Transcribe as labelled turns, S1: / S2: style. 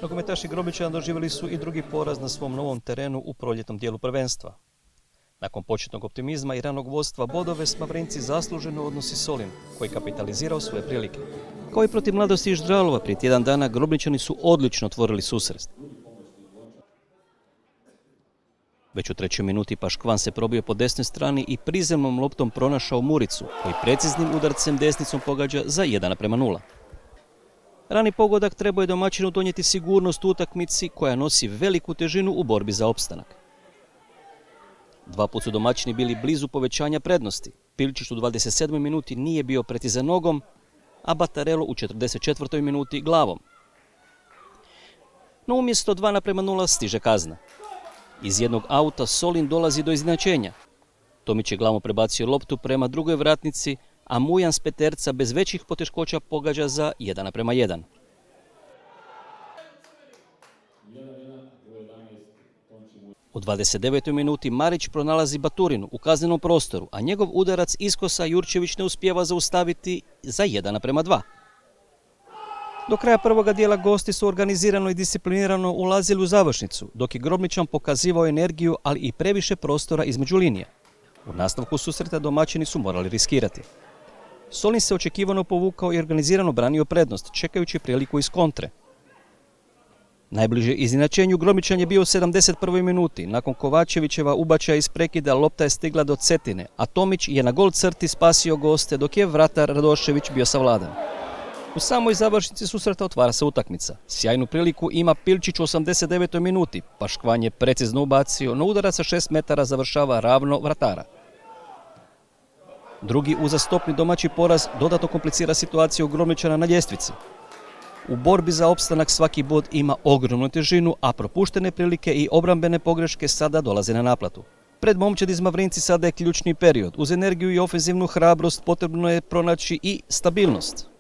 S1: Nogometaši Grobničana doživjeli su i drugi poraz na svom novom terenu u proljetnom dijelu prvenstva. Nakon početnog optimizma i ranog vodstva bodove s Mavrinci zasluženo odnosi Solin, koji kapitalizirao svoje prilike. Kao i protiv Mladosti iz Ždralova prije tjedan dana, Grobničani su odlično otvorili susret. Već u 3. minuti Paškvan se probio po desnoj strani i prizemnom loptom pronašao Muricu, koji preciznim udarcem desnicom pogađa za 1:0. Rani pogodak trebao je domaćinu donijeti sigurnost u utakmici koja nosi veliku težinu u borbi za opstanak. Dva put su domaćini bili blizu povećanja prednosti. Pilčić u 27. minuti nije bio precizan nogom, a Batarelo u 44. minuti glavom. No umjesto 2:0 stiže kazna. Iz jednog auta Solin dolazi do iznenađenja. Tomić je glavom prebacio loptu prema drugoj vratnici, a Mujan s peterca bez većih poteškoća pogađa za 1:1. U 29. minuti Marić pronalazi Baturinu u kaznenom prostoru, a njegov udarac iskosa Jurčević ne uspijeva zaustaviti za 1:2. Do kraja prvoga dijela gosti su organizirano i disciplinirano ulazili u završnicu, dok je Grobničan pokazivao energiju, ali i previše prostora između linija. U nastavku susreta domaćini su morali riskirati. Solin se očekivano povukao i organizirano branio prednost, čekajući priliku iz kontre. Najbliže iznenađenju Grobničan je bio u 71. minuti. Nakon Kovačevićeva ubačaja iz prekida lopta je stigla do Cetine, a Tomić je na gol crti spasio goste, dok je vratar Radošević bio savladan. U samoj završnici susreta otvara se utakmica. Sjajnu priliku ima Pilčić u 89. minuti. Paškvan je precizno ubacio, no udarac sa 6 metara završava ravno vratara. Drugi uzastopni domaći poraz dodatno komplicira situaciju Grobničana na ljestvici. U borbi za opstanak svaki bod ima ogromnu težinu, a propuštene prilike i obrambene pogreške sada dolaze na naplatu. Pred momčad iz Mavrinci sada je ključni period. Uz energiju i ofenzivnu hrabrost potrebno je pronaći i stabilnost.